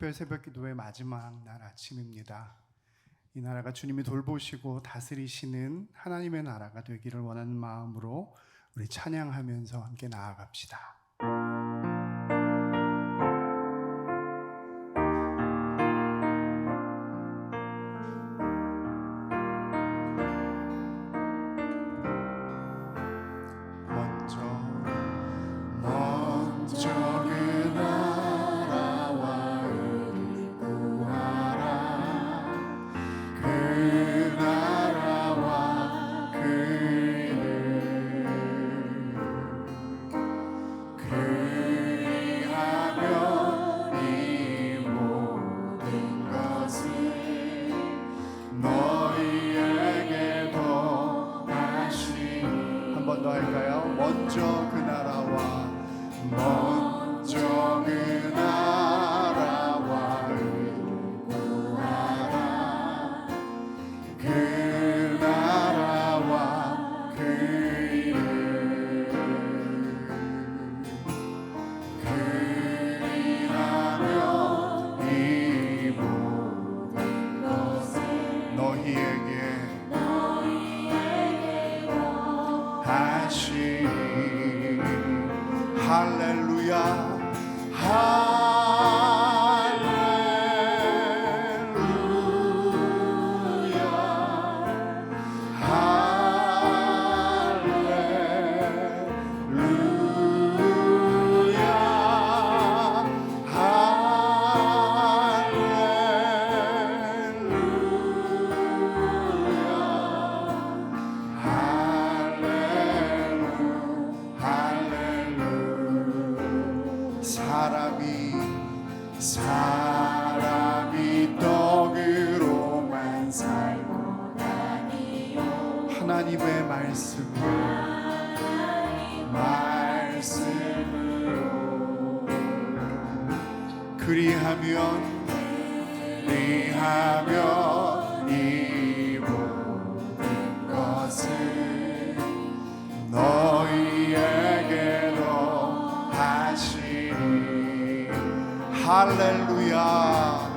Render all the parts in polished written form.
특별 새벽 기도의 마지막 날 아침입니다. 이 나라가 주님이 돌보시고 다스리시는 하나님의 나라가 되기를 원하는 마음으로 우리 찬양하면서 함께 나아갑시다. 사람이 떡으로만 살고 다니요 하나님의 말씀으로 그리하면 이 모든 것을 너희에게도 하시니 할렐루야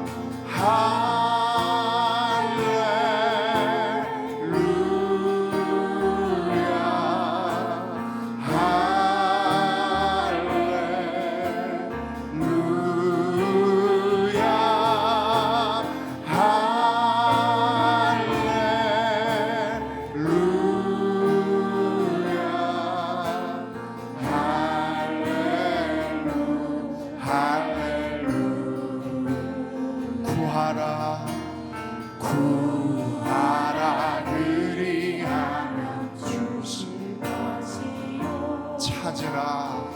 구하라 그리하면 주실 것이요 찾으라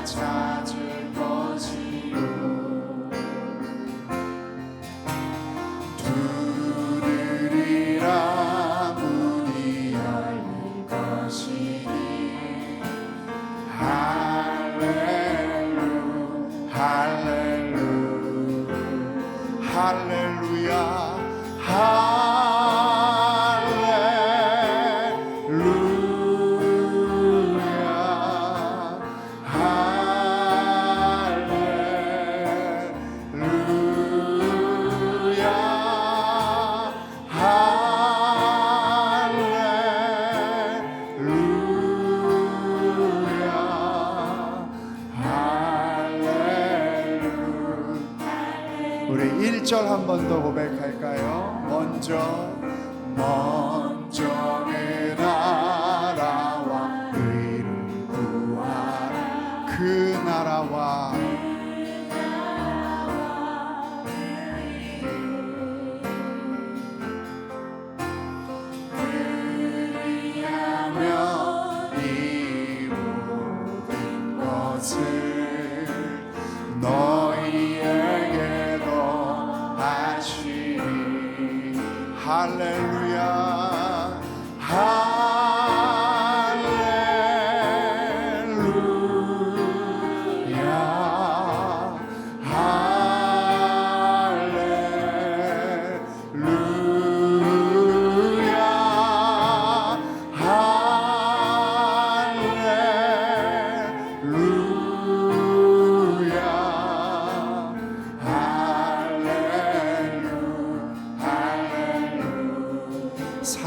찾을 것이요 두드리라 문이 열릴 것이니 할렐루야 우리 1절 한 번 더 고백할까요? 먼저 그 나라와 의를 구하라 그 나라와 그리하면 이 모든 것을 너희에게도 하시니 할렐루야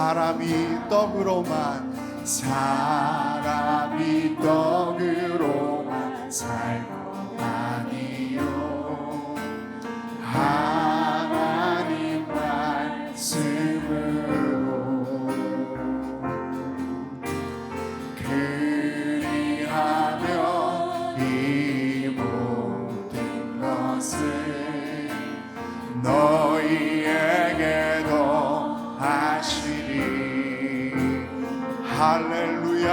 사람이 떡으로만 살 것 아니요 하나님 말씀으로 그리하면 이 모든 것을 너희에게도 하시리. 할렐루야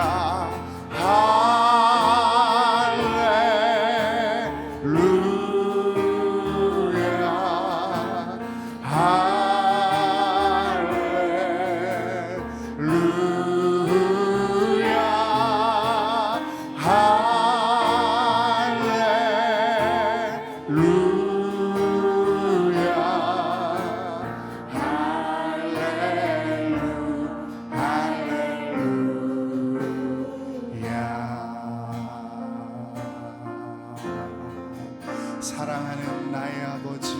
사랑하는 나의 아버지,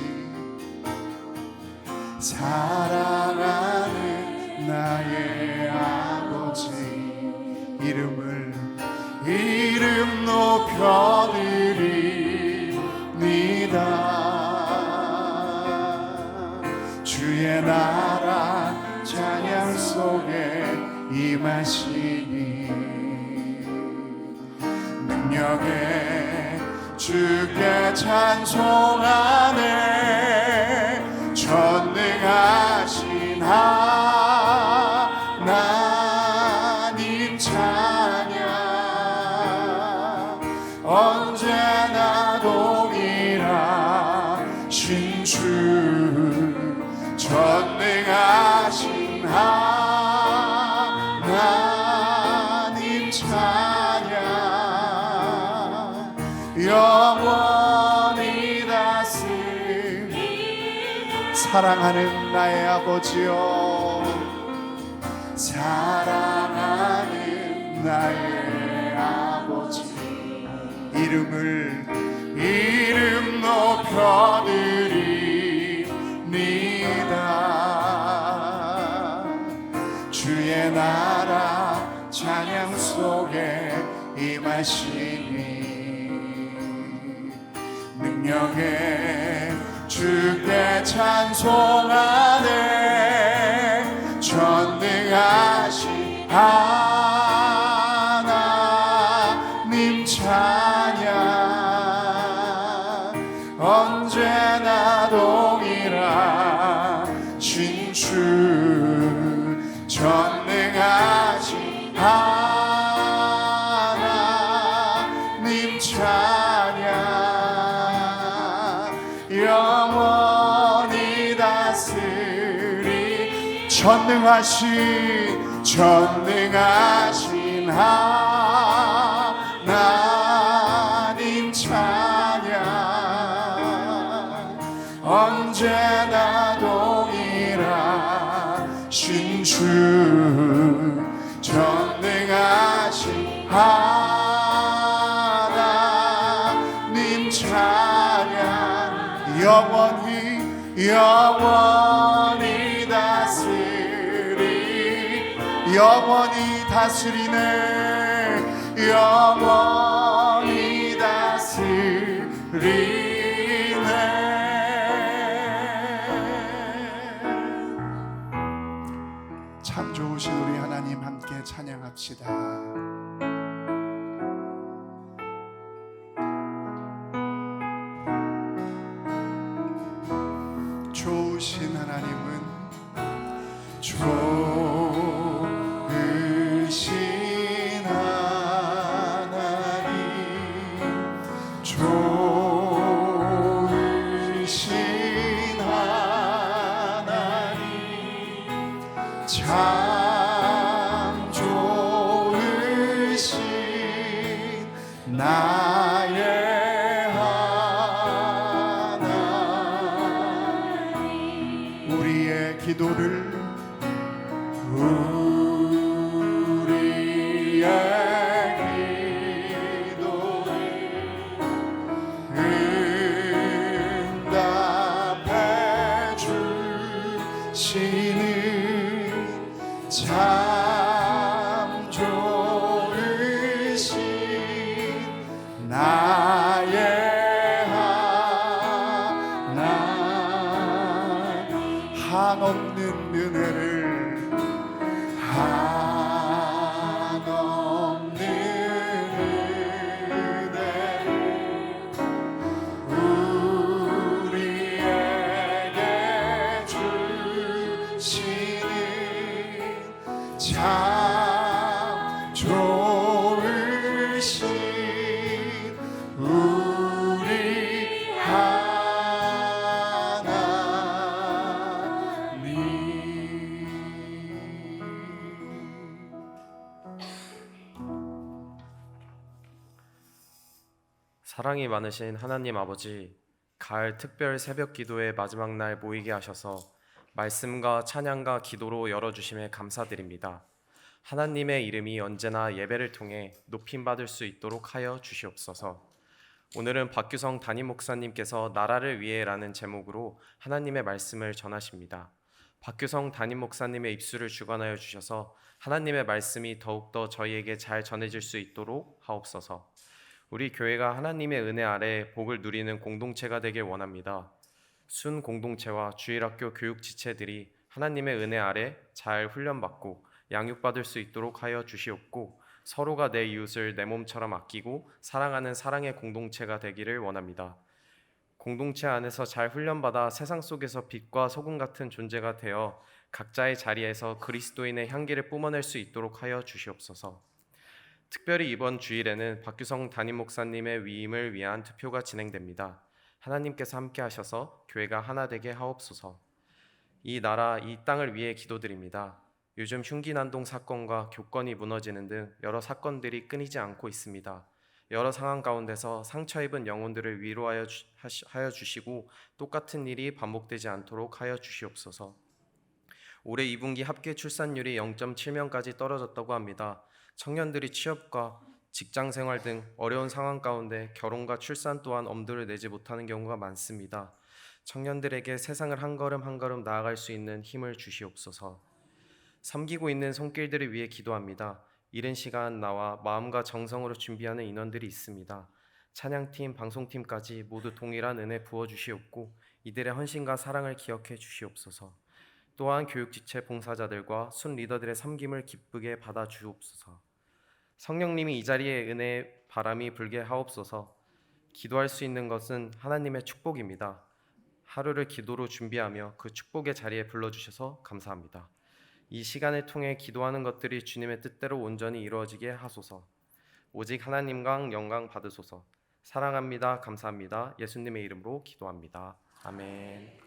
사랑하는 나의 아버지, 이름 높여드립니다. 주의 나라 찬양 속에 임하시니 능력에 주께 찬송하네. 전능하신 하나님 찬양 언제나 동일하신 주. 전능하신 하나님 찬양 영원히 다스리. 사랑하는 나의 아버지여, 사랑하는 나의 아버지, 이름 높여드립니다. 주의 나라 찬양 속에 임하시니 능력에 주께 찬송하네. 전능하신 하나님 찬양 언제나 동일하신 주. 전능하신 하나님 찬양 영원히 다스리. 전능하신 하나님 찬양 언제나 동일하신 주. 전능하신 하나님 찬양 영원히 다스리. 영원히 다스리네. 영원히 다스리네. 참 좋으신 우리 하나님 함께 찬양합시다. 좋으신 하나님은 좋으신 하나님, 좋으신 하나님, 참 좋으신 나의 하나님. 우리의 기도를 응답해 주시는 한없는 은혜를 한없는 은혜를 우리에게 주시는 참 좋으신 우리 하나님. 사랑이 많으신 하나님 아버지, 가을 특별 새벽 기도의 마지막 날 모이게 하셔서 말씀과 찬양과 기도로 열어주심에 감사드립니다. 하나님의 이름이 언제나 예배를 통해 높임받을 수 있도록 하여 주시옵소서. 오늘은 박규성 담임 목사님께서 나라를 위해라는 제목으로 하나님의 말씀을 전하십니다. 박규성 담임 목사님의 입술을 주관하여 주셔서 하나님의 말씀이 더욱더 저희에게 잘 전해질 수 있도록 하옵소서. 우리 교회가 하나님의 은혜 아래 복을 누리는 공동체가 되길 원합니다. 순 공동체와 주일학교 교육 지체들이 하나님의 은혜 아래 잘 훈련받고 양육받을 수 있도록 하여 주시옵고, 서로가 내 이웃을 내 몸처럼 아끼고 사랑하는 사랑의 공동체가 되기를 원합니다. 공동체 안에서 잘 훈련받아 세상 속에서 빛과 소금 같은 존재가 되어 각자의 자리에서 그리스도인의 향기를 뿜어낼 수 있도록 하여 주시옵소서. 특별히 이번 주일에는 박규성 담임 목사님의 위임을 위한 투표가 진행됩니다. 하나님께서 함께 하셔서 교회가 하나 되게 하옵소서. 이 나라, 이 땅을 위해 기도드립니다. 요즘 흉기난동 사건과 교권이 무너지는 등 여러 사건들이 끊이지 않고 있습니다. 여러 상황 가운데서 상처 입은 영혼들을 위로하여 주시고 똑같은 일이 반복되지 않도록 하여 주시옵소서. 올해 2분기 합계 출산율이 0.7명까지 떨어졌다고 합니다. 청년들이 취업과 직장 생활 등 어려운 상황 가운데 결혼과 출산 또한 엄두를 내지 못하는 경우가 많습니다. 청년들에게 세상을 한 걸음 한 걸음 나아갈 수 있는 힘을 주시옵소서. 섬기고 있는 손길들을 위해 기도합니다. 이른 시간 나와 마음과 정성으로 준비하는 인원들이 있습니다. 찬양팀, 방송팀까지 모두 동일한 은혜 부어주시옵고 이들의 헌신과 사랑을 기억해 주시옵소서. 또한 교육지체 봉사자들과 순 리더들의 섬김을 기쁘게 받아 주옵소서. 성령님이 이 자리에 은혜의 바람이 불게 하옵소서. 기도할 수 있는 것은 하나님의 축복입니다. 하루를 기도로 준비하며 그 축복의 자리에 불러주셔서 감사합니다. 이 시간을 통해 기도하는 것들이 주님의 뜻대로 온전히 이루어지게 하소서. 오직 하나님과 영광 받으소서. 사랑합니다. 감사합니다. 예수님의 이름으로 기도합니다. 아멘.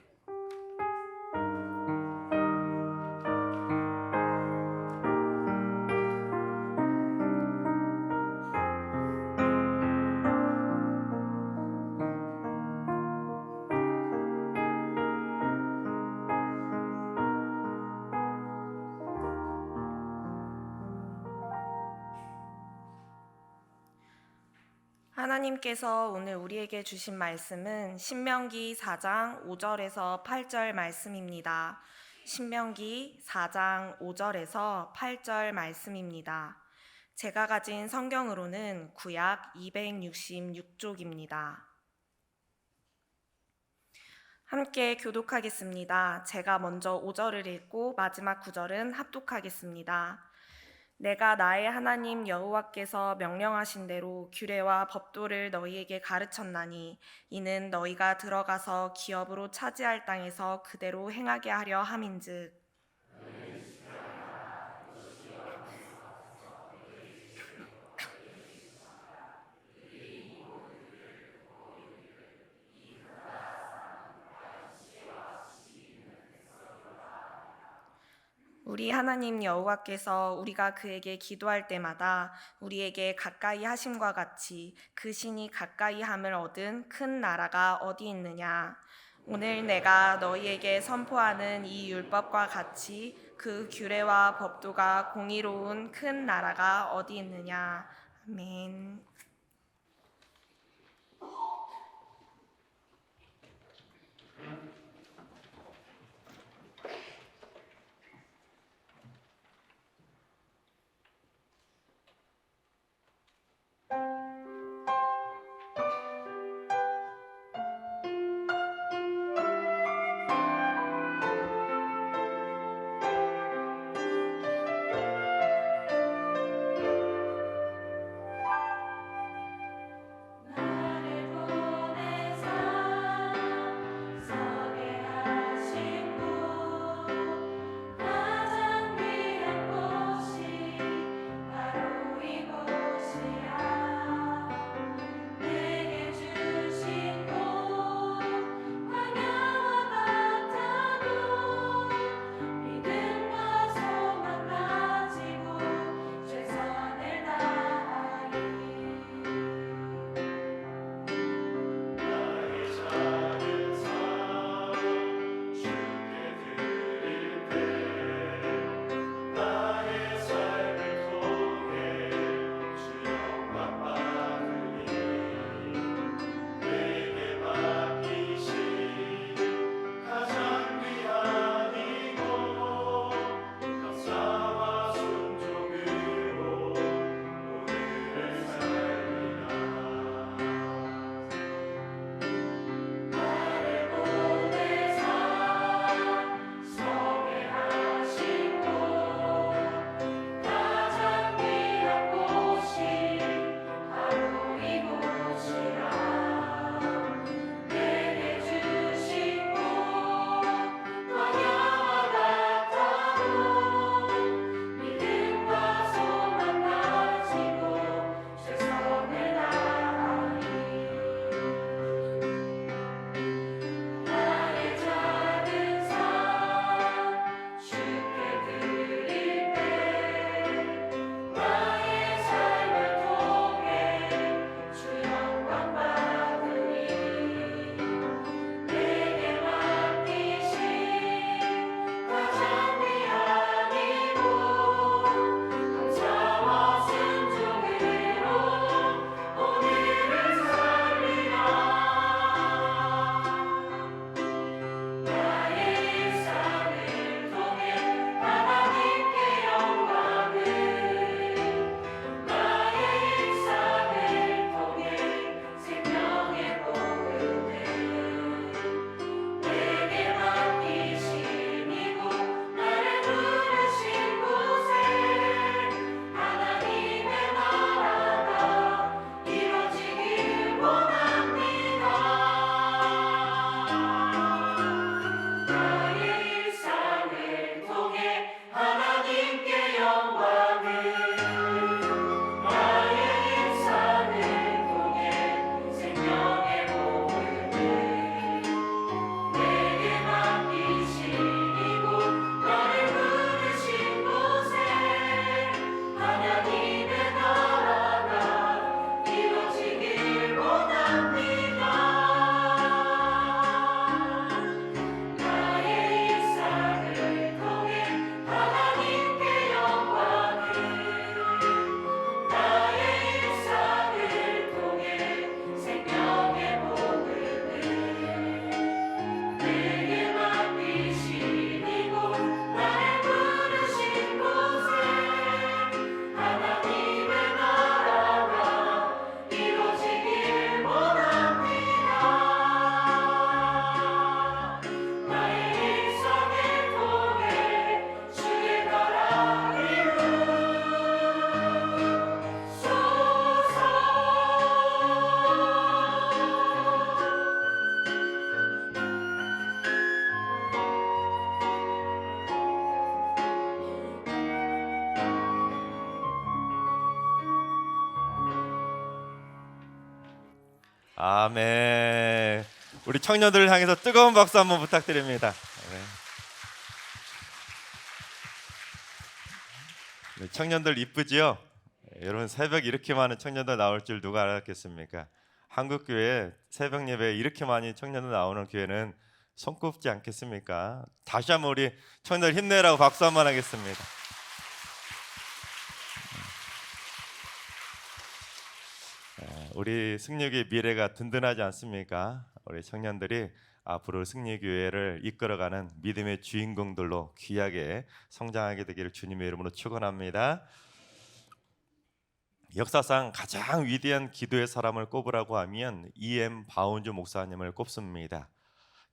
하나님께서 오늘 우리에게 주신 말씀은 신명기 4장 5절에서 8절 말씀입니다. 신명기 4장 5절에서 8절 말씀입니다. 제가 가진 성경으로는 구약 266쪽입니다. 함께 교독하겠습니다. 제가 먼저 5절을 읽고 마지막 9절은 합독하겠습니다. 내가 나의 하나님 여호와께서 명령하신 대로 규례와 법도를 너희에게 가르쳤나니 이는 너희가 들어가서 기업으로 차지할 땅에서 그대로 행하게 하려 함인즉 우리 하나님 여호와께서 우리가 그에게 기도할 때마다 우리에게 가까이 하심과 같이 그 신이 가까이 함을 얻은 큰 나라가 어디 있느냐. 오늘 내가 너희에게 선포하는 이 율법과 같이 그 규례와 법도가 공의로운 큰 나라가 어디 있느냐. 아멘. 아멘. 우리 청년들을 향해서 뜨거운 박수 한번 부탁드립니다. 네, 청년들 이쁘지요? 여러분 새벽 이렇게 많은 청년들 나올 줄 누가 알았겠습니까? 한국 교회 새벽 예배에 이렇게 많이 청년들 나오는 교회는 손꼽지 않겠습니까? 다시 한번 우리 청년들 힘내라고 박수 한번 하겠습니다. 우리 승리교회 미래가 든든하지 않습니까? 우리 청년들이 앞으로 승리교회를 이끌어가는 믿음의 주인공들로 귀하게 성장하게 되기를 주님의 이름으로 축원합니다. 역사상 가장 위대한 기도의 사람을 꼽으라고 하면 E.M. 바운주 목사님을 꼽습니다.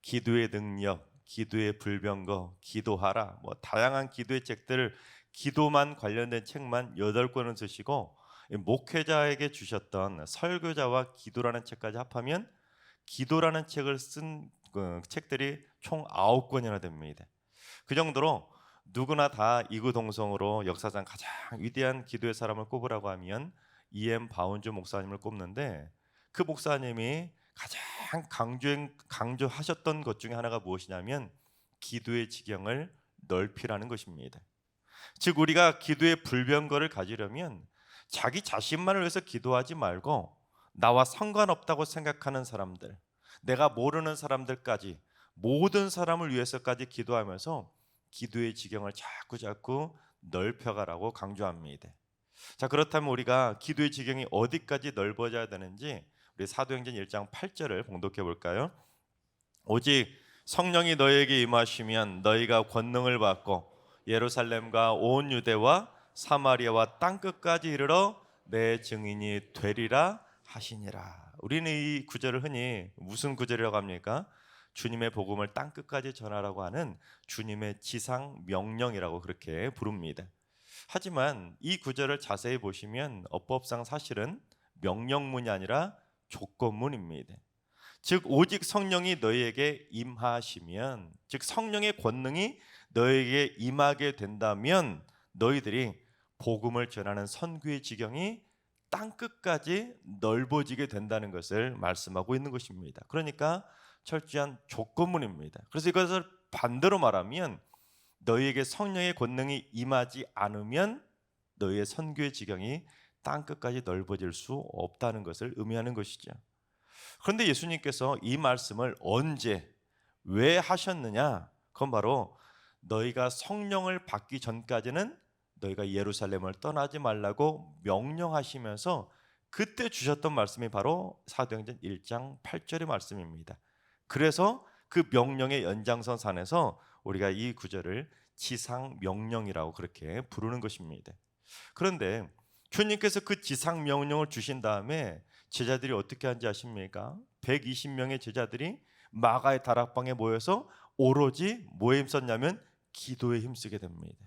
기도의 능력, 기도의 불병거, 기도하라, 다양한 기도의 책들, 기도만 관련된 책만 8권을 쓰시고 목회자에게 주셨던 설교자와 기도라는 책까지 합하면 기도라는 책을 쓴 책들이 총 9권이나 됩니다. 그 정도로 누구나 다 이구동성으로 역사상 가장 위대한 기도의 사람을 꼽으라고 하면 E.M. 바운주 목사님을 꼽는데, 그 목사님이 가장 강조하셨던 것 중에 하나가 무엇이냐면 기도의 지경을 넓히라는 것입니다. 즉 우리가 기도의 불변거를 가지려면 자기 자신만을 위해서 기도하지 말고 나와 상관없다고 생각하는 사람들, 내가 모르는 사람들까지, 모든 사람을 위해서까지 기도하면서 기도의 지경을 자꾸 넓혀가라고 강조합니다. 자, 그렇다면 우리가 기도의 지경이 어디까지 넓어져야 되는지 우리 사도행전 1장 8절을 봉독해 볼까요? 오직 성령이 너희에게 임하시면 너희가 권능을 받고 예루살렘과 온 유대와 사마리아와 땅끝까지 이르러 내 증인이 되리라 하시니라. 우리는 이 구절을 흔히 무슨 구절이라고 합니까? 주님의 복음을 땅끝까지 전하라고 하는 주님의 지상 명령이라고 그렇게 부릅니다. 하지만 이 구절을 자세히 보시면 어법상 사실은 명령문이 아니라 조건문입니다. 즉 오직 성령이 너희에게 임하시면, 즉 성령의 권능이 너희에게 임하게 된다면 너희들이 복음을 전하는 선교의 지경이 땅끝까지 넓어지게 된다는 것을 말씀하고 있는 것입니다. 그러니까 철저한 조건문입니다. 그래서 이것을 반대로 말하면 너희에게 성령의 권능이 임하지 않으면 너희의 선교의 지경이 땅끝까지 넓어질 수 없다는 것을 의미하는 것이죠. 그런데 예수님께서 이 말씀을 언제, 왜 하셨느냐? 그건 바로 너희가 성령을 받기 전까지는 너희가 예루살렘을 떠나지 말라고 명령하시면서 그때 주셨던 말씀이 바로 사도행전 1장 8절의 말씀입니다. 그래서 그 명령의 연장선상에서 우리가 이 구절을 지상 명령이라고 그렇게 부르는 것입니다. 그런데 주님께서 그 지상 명령을 주신 다음에 제자들이 어떻게 한지 아십니까? 120명의 제자들이 마가의 다락방에 모여서 오로지 뭐에 힘썼냐면 기도에 힘쓰게 됩니다.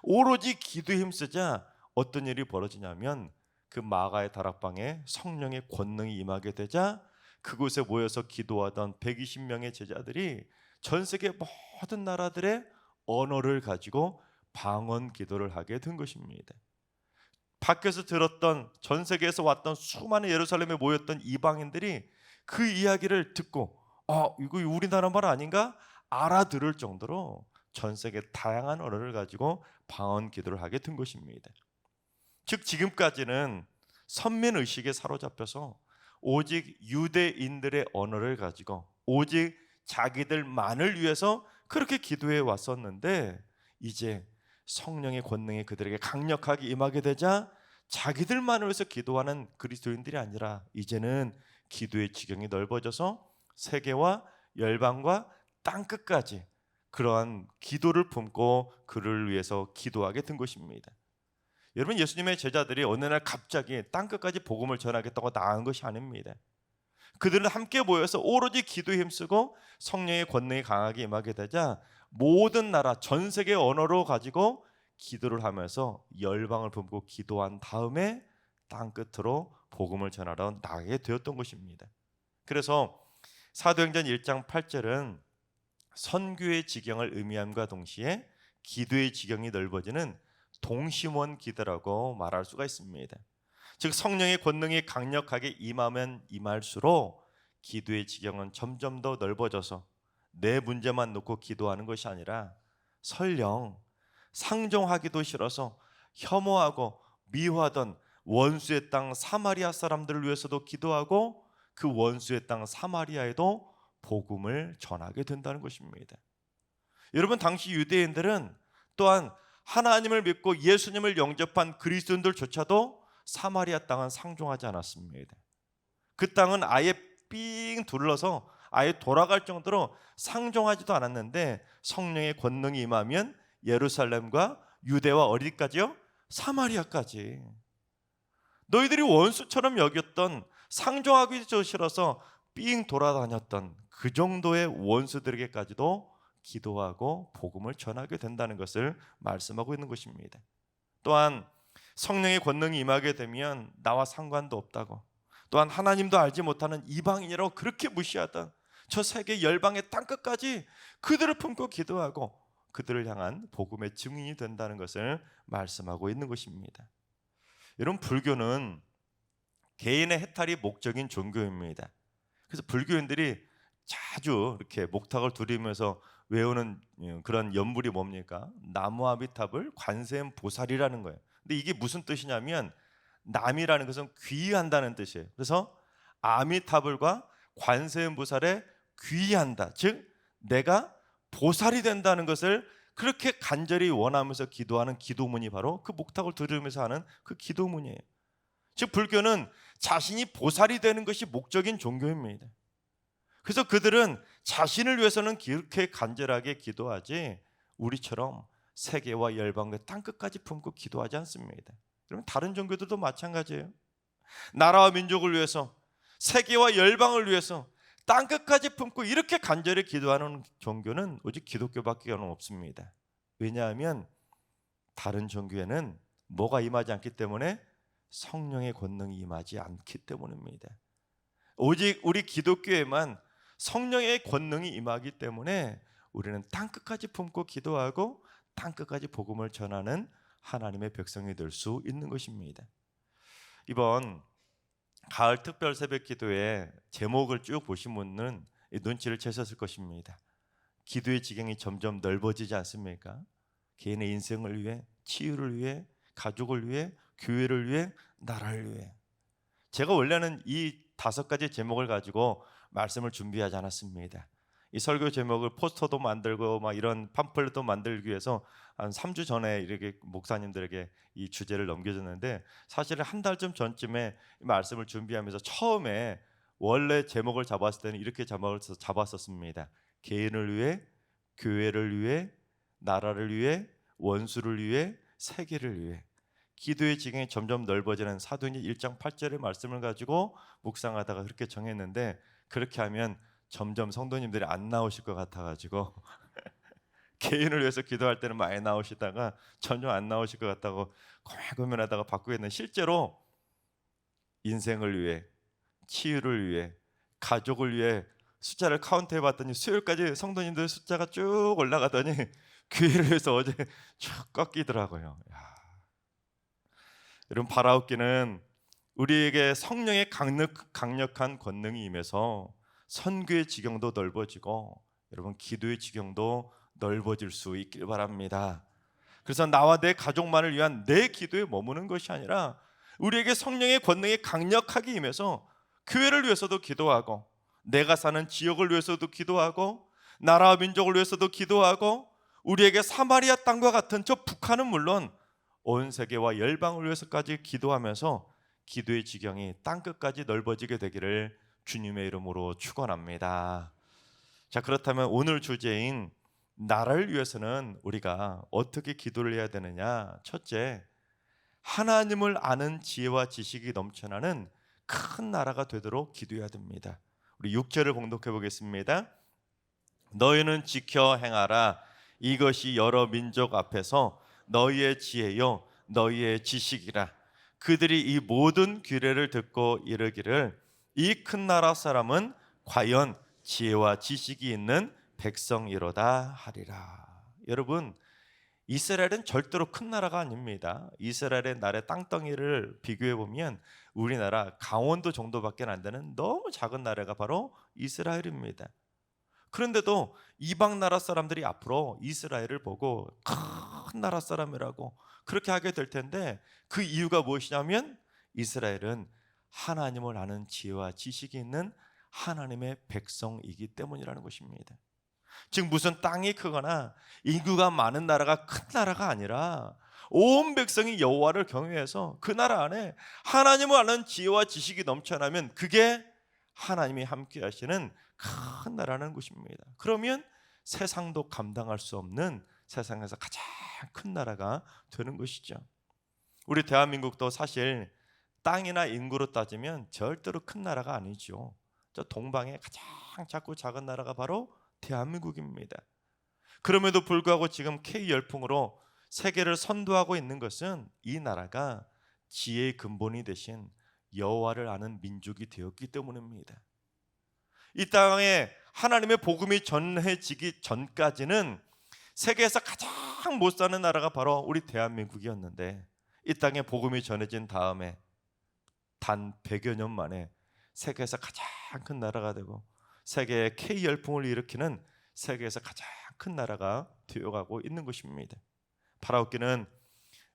오로지 기도에 힘쓰자 어떤 일이 벌어지냐면 그 마가의 다락방에 성령의 권능이 임하게 되자 그곳에 모여서 기도하던 120명의 제자들이 전 세계 모든 나라들의 언어를 가지고 방언 기도를 하게 된 것입니다. 밖에서 들었던, 전 세계에서 왔던 수많은 예루살렘에 모였던 이방인들이 그 이야기를 듣고 이거 우리나라 말 아닌가? 알아들을 정도로 전 세계 다양한 언어를 가지고 방언 기도를 하게 된 것입니다. 즉 지금까지는 선민의식에 사로잡혀서 오직 유대인들의 언어를 가지고 오직 자기들만을 위해서 그렇게 기도해 왔었는데, 이제 성령의 권능이 그들에게 강력하게 임하게 되자 자기들만을 위해서 기도하는 그리스도인들이 아니라 이제는 기도의 지경이 넓어져서 세계와 열방과 땅끝까지 그러한 기도를 품고 그를 위해서 기도하게 된 것입니다. 여러분, 예수님의 제자들이 어느 날 갑자기 땅끝까지 복음을 전하겠다고 나간 것이 아닙니다. 그들은 함께 모여서 오로지 기도에 힘쓰고 성령의 권능이 강하게 임하게 되자 모든 나라, 전 세계 언어로 가지고 기도를 하면서 열방을 품고 기도한 다음에 땅끝으로 복음을 전하러 나가게 되었던 것입니다. 그래서 사도행전 1장 8절은 선교의 지경을 의미함과 동시에 기도의 지경이 넓어지는 동심원 기도라고 말할 수가 있습니다. 즉 성령의 권능이 강력하게 임하면 임할수록 기도의 지경은 점점 더 넓어져서 내 문제만 놓고 기도하는 것이 아니라 설령 상종하기도 싫어서 혐오하고 미워하던 원수의 땅 사마리아 사람들을 위해서도 기도하고 그 원수의 땅 사마리아에도 복음을 전하게 된다는 것입니다. 여러분, 당시 유대인들은 또한 하나님을 믿고 예수님을 영접한 그리스도인들조차도 사마리아 땅은 상종하지 않았습니다. 그 땅은 아예 삥 둘러서 아예 돌아갈 정도로 상종하지도 않았는데 성령의 권능이 임하면 예루살렘과 유대와 어디까지요? 사마리아까지. 너희들이 원수처럼 여겼던, 상종하기 싫어서 삥 돌아다녔던 그 정도의 원수들에게까지도 기도하고 복음을 전하게 된다는 것을 말씀하고 있는 것입니다. 또한 성령의 권능이 임하게 되면 나와 상관도 없다고, 또한 하나님도 알지 못하는 이방인이라고 그렇게 무시하던 저 세계 열방의 땅끝까지 그들을 품고 기도하고 그들을 향한 복음의 증인이 된다는 것을 말씀하고 있는 것입니다. 여러분, 불교는 개인의 해탈이 목적인 종교입니다. 그래서 불교인들이 자주 이렇게 목탁을 두리면서 외우는 그런 연불이 뭡니까? 나무아미탑을 관세음 보살이라는 거예요. 근데 이게 무슨 뜻이냐면 남이라는 것은 귀의한다는 뜻이에요. 그래서 아미타불과 관세음 보살에 귀의한다, 즉 내가 보살이 된다는 것을 그렇게 간절히 원하면서 기도하는 기도문이 바로 그 목탁을 들으면서 하는 그 기도문이에요. 즉 불교는 자신이 보살이 되는 것이 목적인 종교입니다. 그래서 그들은 자신을 위해서는 그렇게 간절하게 기도하지 우리처럼 세계와 열방과 땅끝까지 품고 기도하지 않습니다. 그러면 다른 종교들도 마찬가지예요. 나라와 민족을 위해서, 세계와 열방을 위해서 땅끝까지 품고 이렇게 간절히 기도하는 종교는 오직 기독교밖에 없습니다. 왜냐하면 다른 종교에는 뭐가 임하지 않기 때문에? 성령의 권능이 임하지 않기 때문입니다. 오직 우리 기독교에만 성령의 권능이 임하기 때문에 우리는 땅끝까지 품고 기도하고 땅끝까지 복음을 전하는 하나님의 백성이 될 수 있는 것입니다. 이번 가을 특별 새벽 기도의 제목을 쭉 보신 분은 눈치를 채셨을 것입니다. 기도의 지경이 점점 넓어지지 않습니까? 개인의 인생을 위해, 치유를 위해, 가족을 위해, 교회를 위해, 나라를 위해. 제가 원래는 이 5가지 제목을 가지고 말씀을 준비하지 않았습니다. 이 설교 제목을 포스터도 만들고 막 이런 팜플렛도 만들기 위해서 한 3주 전에 이렇게 목사님들에게 이 주제를 넘겨줬는데, 사실은 한 달쯤 전쯤에 말씀을 준비하면서 처음에 원래 제목을 잡았을 때는 이렇게 제목을 잡았었습니다. 개인을 위해, 교회를 위해, 나라를 위해, 원수를 위해, 세계를 위해. 기도의 지경이 점점 넓어지는 사도행전 1장 8절의 말씀을 가지고 묵상하다가 그렇게 정했는데, 그렇게 하면 점점 성도님들이 안 나오실 것 같아가지고 개인을 위해서 기도할 때는 많이 나오시다가 점점 안 나오실 것 같다고 고민하다가 바꾸겠는데, 실제로 인생을 위해, 치유를 위해, 가족을 위해 숫자를 카운트해 봤더니 수요일까지 성도님들 숫자가 쭉 올라가더니 교회를 위해서 어제 쭉 꺾이더라고요. 여러분, 바라옵기는 우리에게 성령의 강력한 권능이 임해서 선교의 지경도 넓어지고 여러분 기도의 지경도 넓어질 수 있길 바랍니다. 그래서 나와 내 가족만을 위한 내 기도에 머무는 것이 아니라 우리에게 성령의 권능이 강력하게 임해서 교회를 위해서도 기도하고, 내가 사는 지역을 위해서도 기도하고, 나라와 민족을 위해서도 기도하고, 우리에게 사마리아 땅과 같은 저 북한은 물론 온 세계와 열방을 위해서까지 기도하면서 기도의 지경이 땅끝까지 넓어지게 되기를 주님의 이름으로 축원합니다. 자, 그렇다면 오늘 주제인 나라를 위해서는 우리가 어떻게 기도를 해야 되느냐? 첫째, 하나님을 아는 지혜와 지식이 넘쳐나는 큰 나라가 되도록 기도해야 됩니다. 우리 6절을 봉독해 보겠습니다. 너희는 지켜 행하라. 이것이 여러 민족 앞에서 너희의 지혜요 너희의 지식이라. 그들이 이 모든 규례를 듣고 이르기를 이 큰 나라 사람은 과연 지혜와 지식이 있는 백성이로다 하리라. 여러분, 이스라엘은 절대로 큰 나라가 아닙니다. 이스라엘의 나라의 땅덩이를 비교해 보면 우리나라 강원도 정도밖에 안 되는 너무 작은 나라가 바로 이스라엘입니다. 그런데도 이방 나라 사람들이 앞으로 이스라엘을 보고 큰 나라 사람이라고 그렇게 하게 될 텐데, 그 이유가 무엇이냐면 이스라엘은 하나님을 아는 지혜와 지식이 있는 하나님의 백성이기 때문이라는 것입니다. 즉 무슨 땅이 크거나 인구가 많은 나라가 큰 나라가 아니라 온 백성이 여호와를 경외해서 그 나라 안에 하나님을 아는 지혜와 지식이 넘쳐나면 그게 하나님이 함께 하시는 큰 나라는 것입니다. 그러면 세상도 감당할 수 없는 세상에서 가장 큰 나라가 되는 것이죠. 우리 대한민국도 사실 땅이나 인구로 따지면 절대로 큰 나라가 아니죠. 저 동방의 가장 작고 작은 나라가 바로 대한민국입니다. 그럼에도 불구하고 지금 K열풍으로 세계를 선도하고 있는 것은 이 나라가 지혜의 근본이 되신 여호와를 아는 민족이 되었기 때문입니다. 이 땅에 하나님의 복음이 전해지기 전까지는 세계에서 가장 못 사는 나라가 바로 우리 대한민국이었는데, 이 땅에 복음이 전해진 다음에 단 100여 년 만에 세계에서 가장 큰 나라가 되고 세계의 K열풍을 일으키는 세계에서 가장 큰 나라가 되어가고 있는 것입니다. 바라옵기는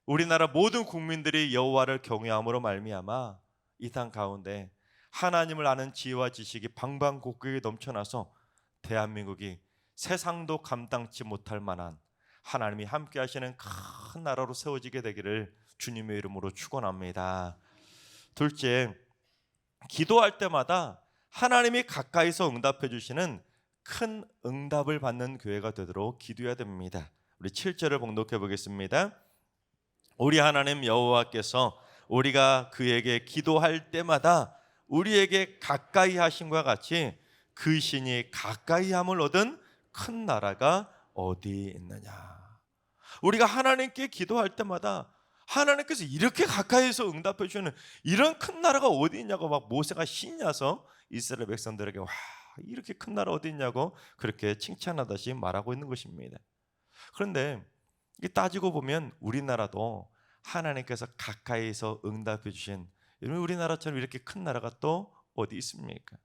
우리나라 모든 국민들이 여호와를 경외함으로 말미암아 이 땅 가운데 하나님을 아는 지혜와 지식이 방방곡곡에 넘쳐나서 대한민국이 세상도 감당치 못할 만한 하나님이 함께 하시는 큰 나라로 세워지게 되기를 주님의 이름으로 축원합니다. 둘째, 기도할 때마다 하나님이 가까이서 응답해 주시는 큰 응답을 받는 교회가 되도록 기도해야 됩니다. 우리 7절을 봉독해 보겠습니다. 우리 하나님 여호와께서 우리가 그에게 기도할 때마다 우리에게 가까이 하심과 같이 그 신이 가까이 함을 얻은 큰 나라가 어디 있느냐. 우리가 하나님께 기도할 때마다 하나님께서 이렇게 가까이서 응답해 주는 이런 큰 나라가 어디 있냐고 막 모세가 신나서 이스라엘 백성들에게 와, 이렇게 큰 나라 어디 있냐고 그렇게 칭찬하듯이 말하고 있는 것입니다. 그런데 따지고 보면 우리나라도 하나님께서 가까이서 응답해 주신 우리나라처럼 이렇게 큰 나라가 또 어디 있습니까?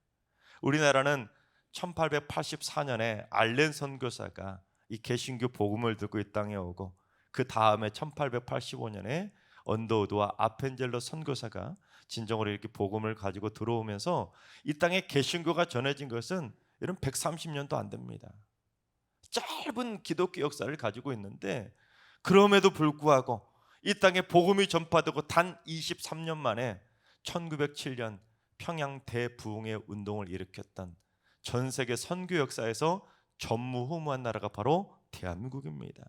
우리나라는 1884년에 알렌 선교사가 이 개신교 복음을 들고 이 땅에 오고, 그 다음에 1885년에 언더우드와 아펜젤러 선교사가 진정으로 이렇게 복음을 가지고 들어오면서 이 땅에 개신교가 전해진 것은 이런 130년도 안 됩니다. 짧은 기독교 역사를 가지고 있는데, 그럼에도 불구하고 이 땅에 복음이 전파되고 단 23년 만에 1907년 평양 대부흥의 운동을 일으켰던 전 세계 선교 역사에서 전무후무한 나라가 바로 대한민국입니다.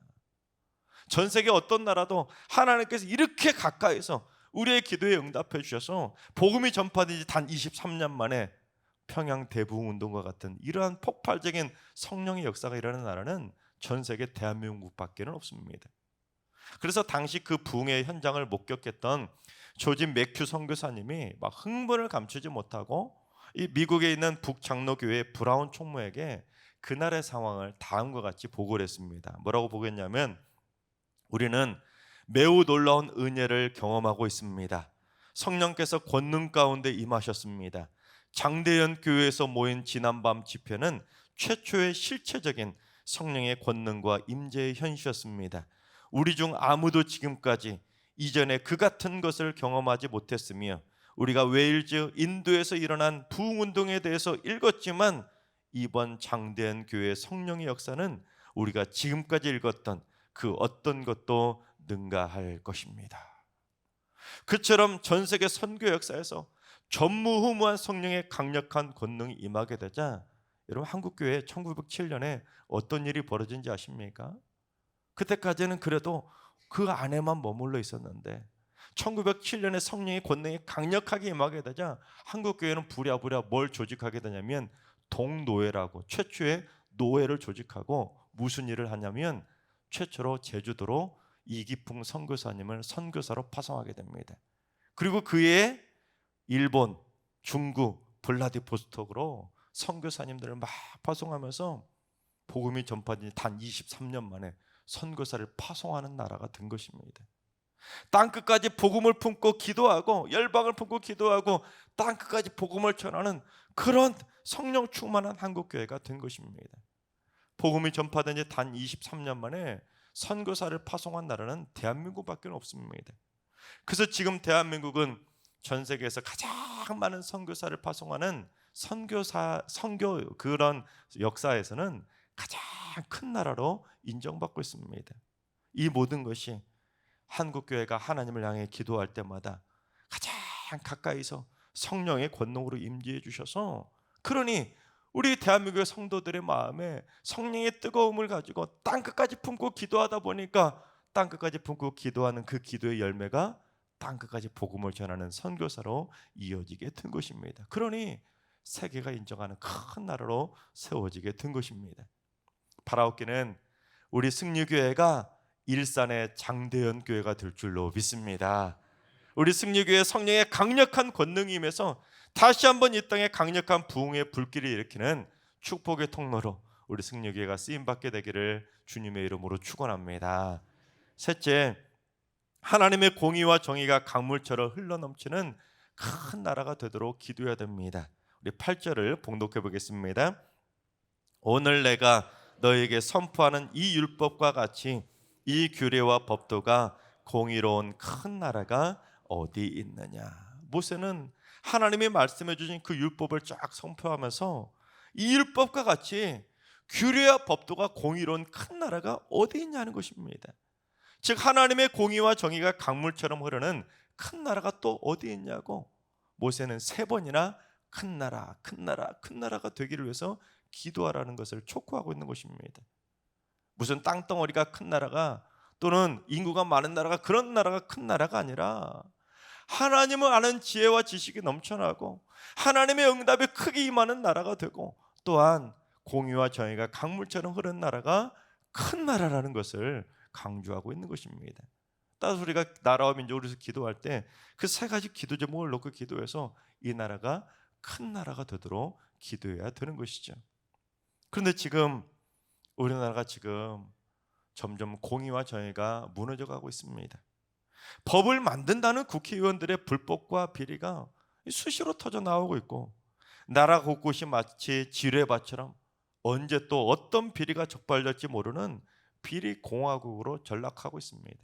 전 세계 어떤 나라도 하나님께서 이렇게 가까이서 우리의 기도에 응답해 주셔서 복음이 전파된 지 단 23년 만에 평양 대부흥 운동과 같은 이러한 폭발적인 성령의 역사가 일어나는 나라는 전 세계 대한민국밖에는 없습니다. 그래서 당시 그 부흥의 현장을 목격했던 조진 맥큐 선교사님이 막 흥분을 감추지 못하고 이 미국에 있는 북장로교회 브라운 총무에게 그날의 상황을 다음과 같이 보고를 했습니다. 뭐라고 보겠냐면, 우리는 매우 놀라운 은혜를 경험하고 있습니다. 성령께서 권능 가운데 임하셨습니다. 장대현 교회에서 모인 지난밤 집회는 최초의 실체적인 성령의 권능과 임재의 현시였습니다. 우리 중 아무도 지금까지 이전에 그 같은 것을 경험하지 못했으며, 우리가 웨일즈, 인도에서 일어난 부흥운동에 대해서 읽었지만 이번 장대현 교회의 성령의 역사는 우리가 지금까지 읽었던 그 어떤 것도 능가할 것입니다. 그처럼 전 세계 선교 역사에서 전무후무한 성령의 강력한 권능이 임하게 되자, 여러분 한국교회 1907년에 어떤 일이 벌어진지 아십니까? 그때까지는 그래도 그 안에만 머물러 있었는데 1907년에 성령의 권능이 강력하게 임하게 되자 한국교회는 부랴부랴 뭘 조직하게 되냐면 동노회라고 최초의 노회를 조직하고, 무슨 일을 하냐면 최초로 제주도로 이기풍 선교사님을 선교사로 파송하게 됩니다. 그리고 그해 일본, 중국, 블라디보스톡으로 선교사님들을 막 파송하면서 복음이 전파된 단 23년 만에 선교사를 파송하는 나라가 된 것입니다. 땅끝까지 복음을 품고 기도하고 열방을 품고 기도하고 땅끝까지 복음을 전하는 그런 성령 충만한 한국교회가 된 것입니다. 복음이 전파된 지 단 23년 만에 선교사를 파송한 나라는 대한민국밖에 없습니다. 그래서 지금 대한민국은 전 세계에서 가장 많은 선교사를 파송하는 선교 그런 역사에서는 가장 큰 나라로 인정받고 있습니다. 이 모든 것이 한국교회가 하나님을 향해 기도할 때마다 가장 가까이서 성령의 권능으로 임재해 주셔서, 그러니 우리 대한민국의 성도들의 마음에 성령의 뜨거움을 가지고 땅끝까지 품고 기도하다 보니까 땅끝까지 품고 기도하는 그 기도의 열매가 땅끝까지 복음을 전하는 선교사로 이어지게 된 것입니다. 그러니 세계가 인정하는 큰 나라로 세워지게 된 것입니다. 바라옵기는 우리 승리교회가 일산의 장대현 교회가 될 줄로 믿습니다. 우리 승리교회 성령의 강력한 권능이 임해서 다시 한번 이 땅에 강력한 부흥의 불길을 일으키는 축복의 통로로 우리 승리교회가 쓰임받게 되기를 주님의 이름으로 축원합니다. 셋째, 하나님의 공의와 정의가 강물처럼 흘러넘치는 큰 나라가 되도록 기도해야 됩니다. 우리 8절을 봉독해 보겠습니다. 오늘 내가 너에게 선포하는 이 율법과 같이 이 규례와 법도가 공의로운 큰 나라가 어디 있느냐. 모세는 하나님이 말씀해 주신 그 율법을 쫙 선포하면서 이 율법과 같이 규례와 법도가 공의로운 큰 나라가 어디 있냐는 것입니다. 즉 하나님의 공의와 정의가 강물처럼 흐르는 큰 나라가 또 어디 있냐고 모세는 3번이나 큰 나라, 큰 나라, 큰 나라가 되기를 위해서 기도하라는 것을 촉구하고 있는 것입니다. 무슨 땅덩어리가 큰 나라가 또는 인구가 많은 나라가 그런 나라가 큰 나라가 아니라 하나님을 아는 지혜와 지식이 넘쳐나고 하나님의 응답에 크게 임하는 나라가 되고 또한 공의와 정의가 강물처럼 흐르는 나라가 큰 나라라는 것을 강조하고 있는 것입니다. 따라서 우리가 나라와 민족을 위해서 기도할 때 그 3가지 기도 제목을 놓고 기도해서 이 나라가 큰 나라가 되도록 기도해야 되는 것이죠. 그런데 지금 우리나라가 지금 점점 공의와 정의가 무너져 가고 있습니다. 법을 만든다는 국회의원들의 불법과 비리가 수시로 터져 나오고 있고 나라 곳곳이 마치 지뢰밭처럼 언제 또 어떤 비리가 적발될지 모르는 비리 공화국으로 전락하고 있습니다.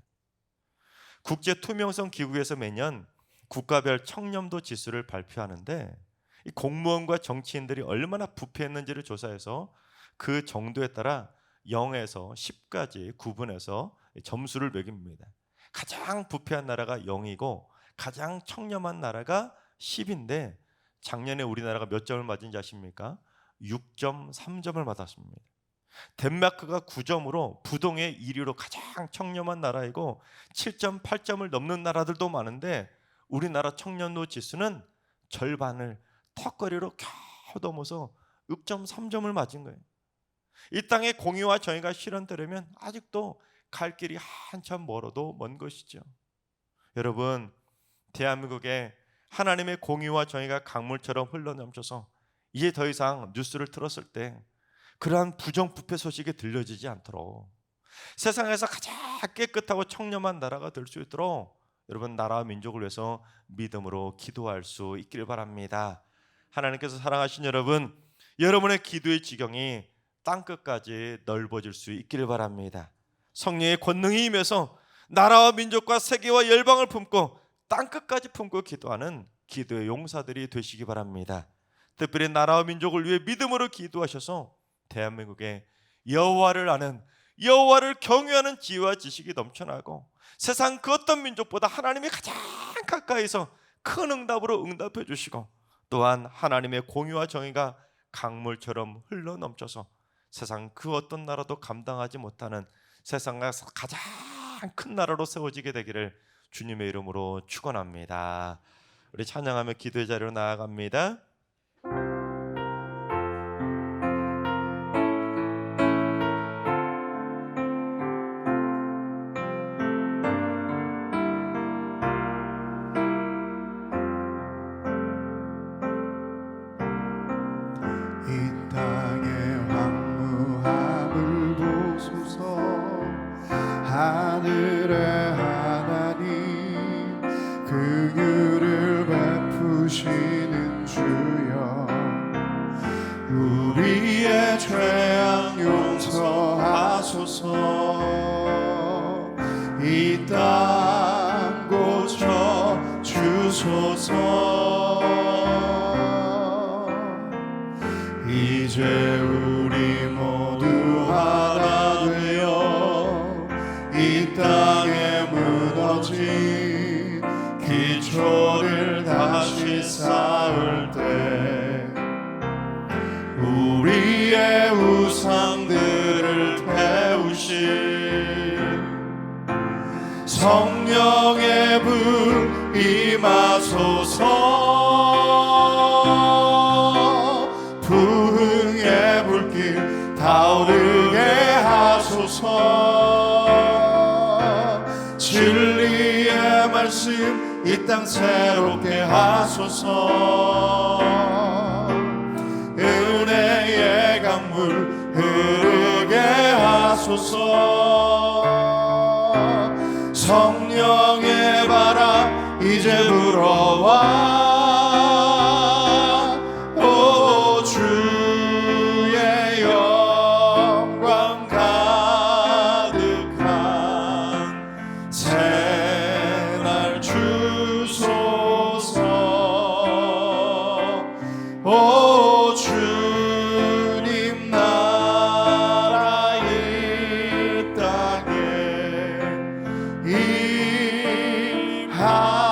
국제투명성 기구에서 매년 국가별 청렴도 지수를 발표하는데 이 공무원과 정치인들이 얼마나 부패했는지를 조사해서 그 정도에 따라 0에서 10까지 구분해서 점수를 매깁니다. 가장 부패한 나라가 0이고 가장 청렴한 나라가 10인데 작년에 우리나라가 몇 점을 맞은지 아십니까? 6.3점을 받았습니다. 덴마크가 9점으로 부동의 1위로 가장 청렴한 나라이고 7.8점을 넘는 나라들도 많은데 우리나라 청렴도 지수는 절반을 턱걸이로 겨우 넘어서 6.3점을 맞은 거예요. 이 땅에 공의와 정의가 실현되려면 아직도 갈 길이 한참 멀어도 먼 것이죠. 여러분, 대한민국에 하나님의 공의와 정의가 강물처럼 흘러넘쳐서 이제 더 이상 뉴스를 틀었을 때 그러한 부정부패 소식이 들려지지 않도록 세상에서 가장 깨끗하고 청렴한 나라가 될 수 있도록 여러분 나라와 민족을 위해서 믿음으로 기도할 수 있길 바랍니다. 하나님께서 사랑하신 여러분, 여러분의 기도의 지경이 땅끝까지 넓어질 수 있기를 바랍니다. 성령의 권능이 임해서 나라와 민족과 세계와 열방을 품고 땅끝까지 품고 기도하는 기도의 용사들이 되시기 바랍니다. 특별히 나라와 민족을 위해 믿음으로 기도하셔서 대한민국에 여호와를 아는 여호와를 경외하는 지혜와 지식이 넘쳐나고 세상 그 어떤 민족보다 하나님이 가장 가까이서 큰 응답으로 응답해 주시고 또한 하나님의 공의와 정의가 강물처럼 흘러넘쳐서 세상 그 어떤 나라도 감당하지 못하는 세상에서 가장 큰 나라로 세워지게 되기를 주님의 이름으로 축원합니다. 우리 찬양하며 기도의 자리로 나아갑니다. 이 땅의 황무함을 보소서 죄악 용서하소서. 이 땅 고쳐 주소서. 이제 우리 모두 하나 되어 이 땅에 무너진 기초를 다시 쌓을 때 우리의 우상들을 태우신 성령의 불 임하소서. 부흥의 불길 타오르게 하소서. 진리의 말씀 이 땅 새롭게 하소서. 은혜의 강물 흐르게 하소서. 성령의 바람 이제 불어와. 오 주의 영광 가득한 새날 주소서. 오 주님 나라 이 땅에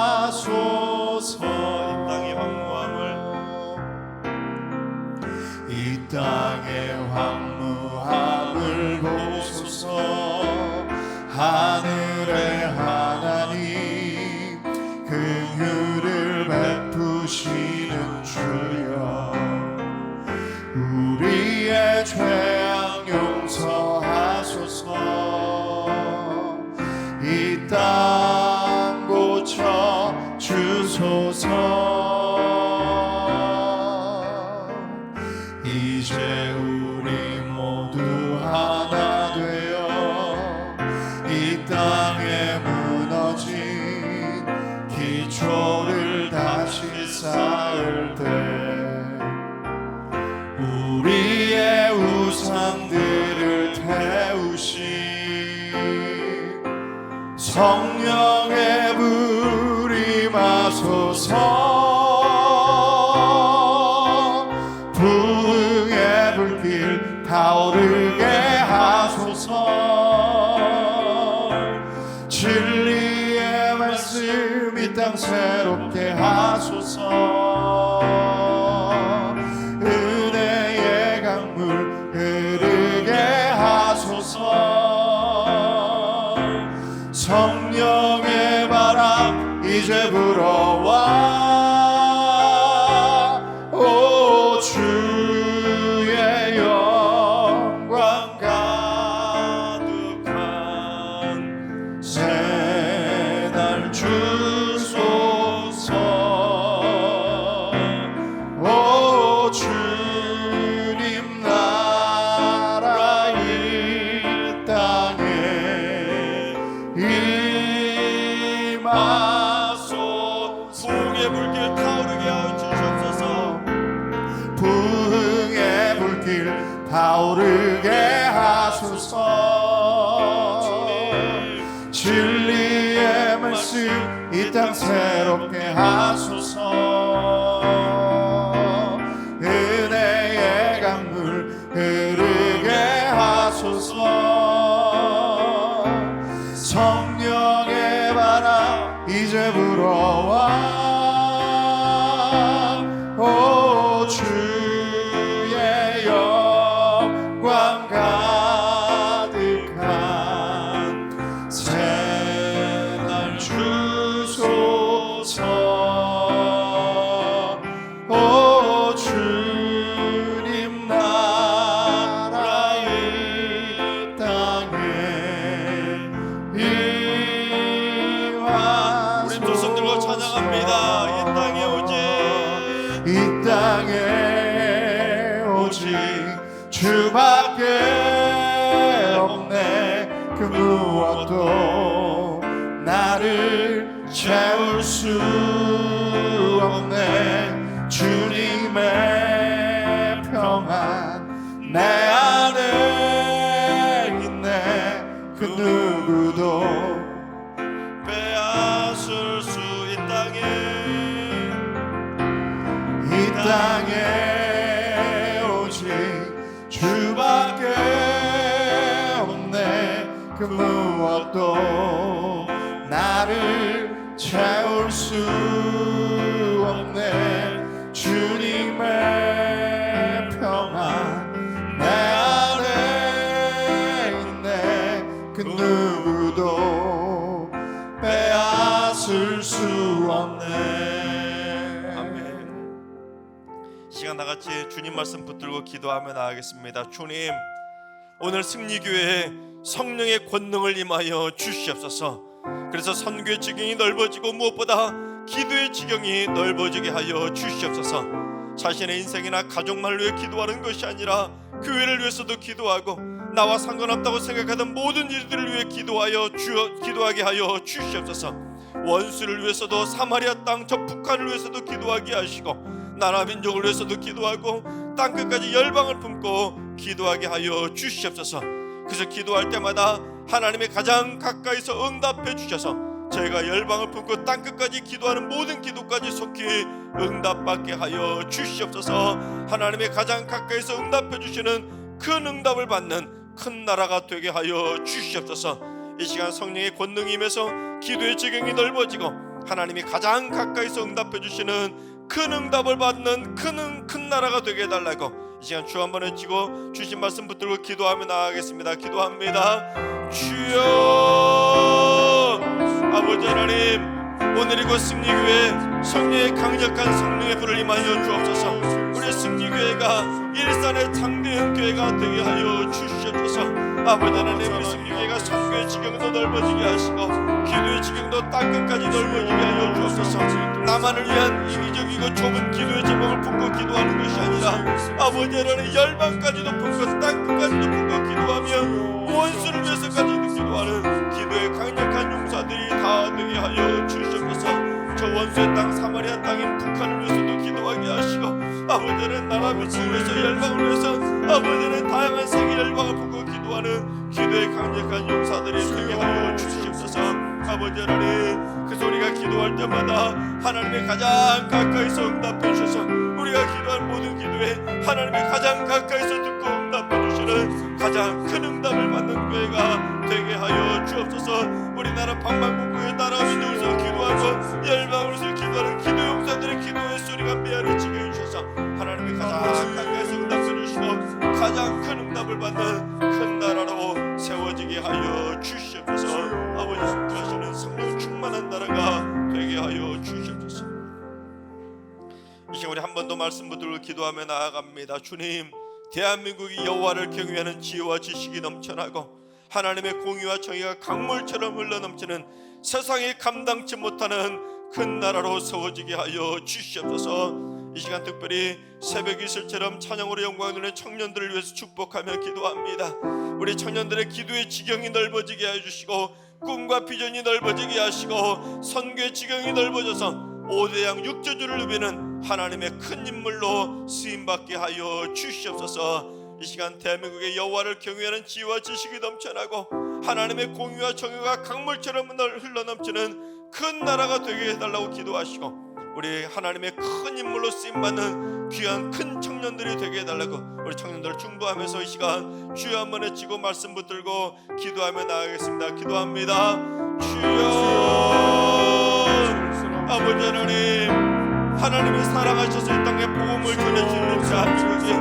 임하소서. 이 땅의 황무함을 보소서. 하늘의 하나님 긍휼을 베푸시는 주여. 우리의 죄악 용서하소서. 이 땅 고쳐 주소서. 이제 우리 모두 하나 되어 이 땅에 무너진 기초를 다시 쌓을 때 우리의 우상들을 태우신 성령의 불 임하소서. 부흥의 불길 타오르게 하소서. 진리의 말씀 이 땅 새롭게 하소서. 은혜의 강물 흐르게 하소서. 성령의 바람 이제 불어와. 오 주의 영광 가득한 새날 주소서. 오 주님 나라 이 땅에 임하소서. 부흥의 불길 타오르게 하여 주시옵소서. 부흥의 불길 타오르게 하소서. 진리의 말씀 이 땅 새롭게 하소서. 은혜의 강물 흐르게 하소서. 성령의 바람 이제 불어와. 오 주의 영광 가득한 새날 주소서. 오 주님 나라 이 땅에 임하소서. 우리 두 손 들고 찬양합니다. 이 땅에 오직 이 땅에 오직 주밖에 없네. 그 무엇도 나를 채울 수 없네. 주님의 평안 내 안에 있네. 그 누구도 빼앗을 수 이 땅에 오직 주밖에 없네. 그 무엇도 나를 채울 수 없네. 주님의 평안 내 안에 있네. 그 누구도 빼앗을 수 없네. 아멘. 시간 나같이 주님 말씀 붙들고 기도하며 나가겠습니다. 주님, 오늘 승리교회에 성령의 권능을 임하여 주시옵소서. 그래서 선교의 지경이 넓어지고 무엇보다 기도의 지경이 넓어지게 하여 주시옵소서. 자신의 인생이나 가족만을 위해 기도하는 것이 아니라 교회를 위해서도 기도하고 나와 상관없다고 생각하던 모든 일들을 위해 기도하게 하여 주시옵소서. 원수를 위해서도 사마리아 땅 저 북한을 위해서도 기도하게 하시고 나라 민족을 위해서도 기도하고 땅끝까지 열방을 품고 기도하게 하여 주시옵소서. 그래서 기도할 때마다 하나님의 가장 가까이서 응답해 주셔서 저희가 열방을 품고 땅끝까지 기도하는 모든 기도까지 속히 응답받게 하여 주시옵소서. 하나님의 가장 가까이서 응답해 주시는 큰 응답을 받는 큰 나라가 되게 하여 주시옵소서. 이 시간 성령의 권능이 임해서 기도의 지경이 넓어지고 하나님이 가장 가까이서 응답해 주시는 큰 응답을 받는 큰 나라가 되게 해달라고 이 시간 주 한번 외치고 주신 말씀 붙들고 기도하며 나가겠습니다. 기도합니다. 주여, 아버지 하나님, 오늘 이곳 승리교회 성령의 강력한 성령의 불을 임하여 주옵소서. 우리 승리교회가 일산의 장대형 교회가 되게 하여 주시옵소서. 아버지 하나님, 우리 승리교회가 선교의 지경도 넓어지게 하시고 기도의 지경도 땅끝까지 넓어지게 하여 주옵소서. 나만을 위한 이기적이고 좁은 기도의 제목을 품고 기도하는 것이 아니라 아버지 하나님 열방까지도 품고 땅끝까지도 품고 기도하며 원수를 위해서까지도 기도하는 기도의 강력한 용사들이 다 되게 하여 주시옵소서. 저 원수의 땅 사마리아 땅인 북한을 위해서도 기도하게 하시고 아버지는 나라 민족을 위해서 열방을 위해서 아버지는 다양한 세계 열방을 품고 기도하는 기도의 강력한 용사들이 되게 하여 주시옵소서. 아버지 하나님, 그 소리가 기도할 때마다 하나님의 가장 가까이서 응답해 주셔서 우리가 기도한 모든 기도에 하나님의 가장 가까이서 듣고 응답해 주시는 가장 큰 응답을 받는 교회가 되게 하여 주옵소서. 우리나라 방방곡곡에 나라 민족에서 기도하고 열방으로서 기도하는 기도 용사들의 기도의 소리가 메아리 지게 해주셔서 하나님의 가장 가까이서 응답해 주시고 가장 큰 응답을 받는 큰 나라로 세워지게 하여 주시옵소서. 아버지 하시는 성령 충만한 나라가 되게 하여 주시옵소서. 이 시간 우리 한 번 더 말씀 붙들고 기도하며 나아갑니다. 주님, 대한민국이 여호와를 경외하는 지혜와 지식이 넘쳐나고 하나님의 공의와 정의가 강물처럼 흘러넘치는 세상이 감당치 못하는 큰 나라로 세워지게 하여 주시옵소서. 이 시간 특별히 새벽 이슬처럼 찬양으로 영광을 누리는 청년들을 위해서 축복하며 기도합니다. 우리 청년들의 기도의 지경이 넓어지게 해주시고 꿈과 비전이 넓어지게 하시고 선교의 지경이 넓어져서 5대양 6저주를 누비는 하나님의 큰 인물로 쓰임받게 하여 주시옵소서. 이 시간 대한민국의 여호와를 경외하는 지혜와 지식이 넘쳐나고 하나님의 공의와 정의가 강물처럼 흘러넘치는 큰 나라가 되게 해달라고 기도하시고 우리 하나님의 큰 인물로 쓰임받는 귀한 큰 청년들이 되게 해달라고 우리 청년들을 중보하면서 이 시간 주여 한번 외치고 말씀 붙들고 기도하며 나가겠습니다. 기도합니다. 주여, 아버지 하나님, 하나님이 사랑하셔서 이 땅에 복음을 전해주는 대한민국에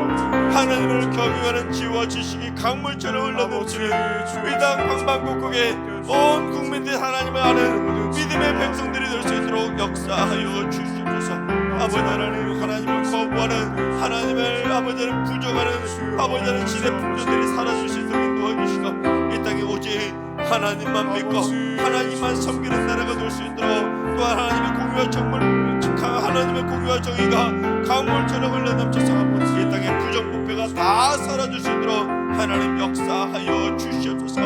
하나님을 경외하는 지혜와 지식이 강물처럼 흘러넘치는 이 땅 방방곡곡에 온 국민들이 하나님을 아는 믿음의 백성들이 될 수 있도록 역사하여 주시옵소서. 아버지 하나님, 하나님을 거부하는 하나님을 아버지를 부정하는 아버지는 신의 풍조들이 사라질 수 있도록 인도해 주시고 이 땅에 오직 하나님만 믿고 하나님만 섬기는 나라가 될 수 있도록 또 하나님의 공의와 정말 하나님의 공의와 정의가 강물처럼 흘러넘쳐서 이 땅의 부정부패가 다 사라질 수 있도록 하나님 역사하여 주시옵소서.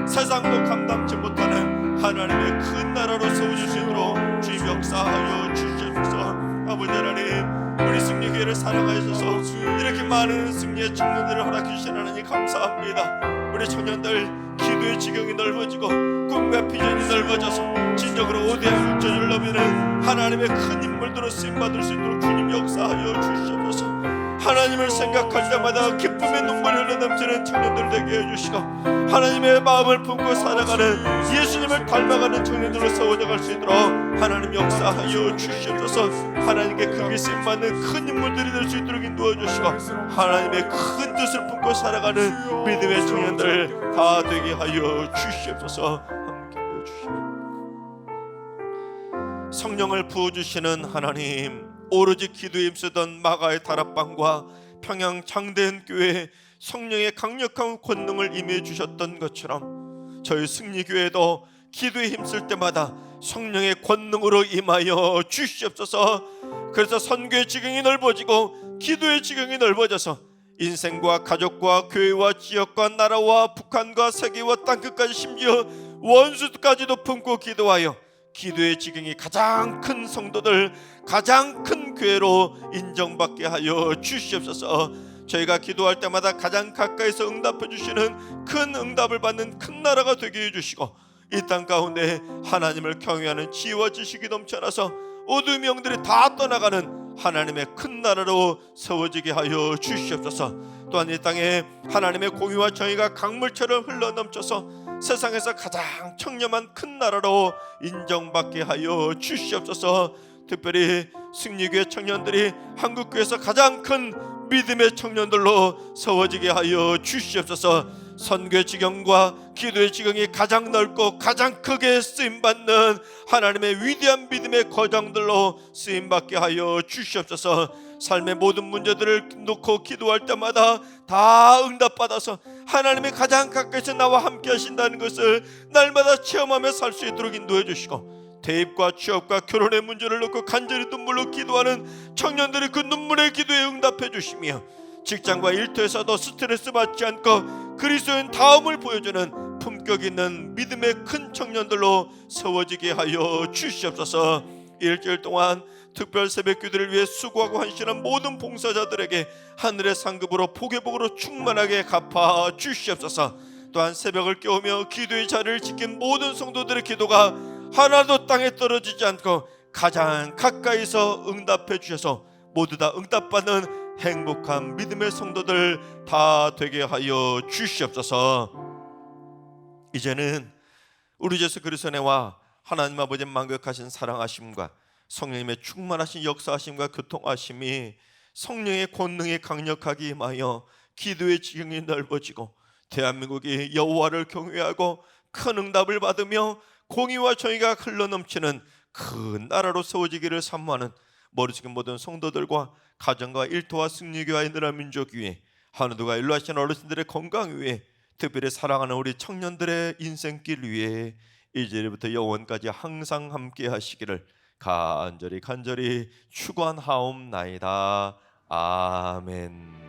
세상도 감당치 못하는 하나님의 큰 나라로 세워질 수 있도록 주님 역사하여 주시옵소서. 아버지 하나님, 우리 승리교회를 사랑하셔서 이렇게 많은 승리의 청년들을 허락해 주신 하나님 감사합니다. 우리 청년들 기도의 지경이 넓어지고 꿈과 비전이 넓어져서 진정으로 오대한 율전을 넘이는 하나님의 큰 인물들로 쓰임받을 수 있도록 주님 역사하여 주시옵소서. 하나님을 생각할 때마다 기쁨의 눈물이 흘러넘치는 청년들 되게 해주시고 하나님의 마음을 품고 살아가는 예수님을 닮아가는 청년들로 세워져갈 수 있도록 하나님 역사하여 주시옵소서. 하나님께 크게 쓰임받는 큰 인물들이 될 수 있도록 인도해 주시고 하나님의 큰 뜻을 품고 살아가는 믿음의 청년들 다 되게 하여 주시옵소서. 함께하여 주시옵소서. 성령을 부어주시는 하나님, 오로지 기도에 힘쓰던 마가의 다락방과 평양 장대현 교회에 성령의 강력한 권능을 임해 주셨던 것처럼 저희 승리교회도 기도에 힘쓸 때마다 성령의 권능으로 임하여 주시옵소서. 그래서 선교의 지경이 넓어지고 기도의 지경이 넓어져서 인생과 가족과 교회와 지역과 나라와 북한과 세계와 땅끝까지 심지어 원수까지도 품고 기도하여 기도의 지경이 가장 큰 성도들, 가장 큰 교회로 인정받게 하여 주시옵소서. 저희가 기도할 때마다 가장 가까이서 응답해 주시는 큰 응답을 받는 큰 나라가 되게 해주시고 이 땅 가운데 하나님을 경외하는 지혜와 지식이 넘쳐나서 어둠의 영들이 다 떠나가는 하나님의 큰 나라로 세워지게 하여 주시옵소서. 또한 이 땅에 하나님의 공의와 정의가 강물처럼 흘러넘쳐서 세상에서 가장 청렴한 큰 나라로 인정받게 하여 주시옵소서. 특별히 승리교회 청년들이 한국교회에서 가장 큰 믿음의 청년들로 세워지게 하여 주시옵소서. 선교의 지경과 기도의 지경이 가장 넓고 가장 크게 쓰임받는 하나님의 위대한 믿음의 거장들로 쓰임받게 하여 주시옵소서. 삶의 모든 문제들을 놓고 기도할 때마다 다 응답받아서 하나님의 가장 가까이서 나와 함께 하신다는 것을 날마다 체험하며 살 수 있도록 인도해 주시고 대입과 취업과 결혼의 문제를 놓고 간절히 눈물로 기도하는 청년들이 그 눈물의 기도에 응답해 주시며 직장과 일터에서도 스트레스 받지 않고 그리스도인 다음을 보여주는 품격 있는 믿음의 큰 청년들로 세워지게 하여 주시옵소서. 일주일 동안 특별 새벽 기도를 위해 수고하고 헌신한 모든 봉사자들에게 하늘의 상급으로 복의 복으로 충만하게 갚아 주시옵소서. 또한 새벽을 깨우며 기도의 자리를 지킨 모든 성도들의 기도가 하나도 땅에 떨어지지 않고 가장 가까이서 응답해 주셔서 모두 다 응답받는 행복한 믿음의 성도들 다 되게 하여 주시옵소서. 이제는 우리 예수 그리스도의 은혜와 하나님 아버지의 만극하신 사랑하심과 성령님의 충만하신 역사하심과 교통하심이 성령의 권능이 강력하게 임하여 기도의 지경이 넓어지고 대한민국이 여호와를 경외하고 큰 응답을 받으며 공의와 정의가 흘러넘치는 큰 나라로 세워지기를 사모하는 머리 숙인 모든 성도들과 가정과 일터와 승리교회와 나라민족 위에 하늘과 일로하신 어르신들의 건강 위에 특별히 사랑하는 우리 청년들의 인생길 위에 이제부터 영원까지 항상 함께 하시기를 간절히 축원하옵나이다. 아멘.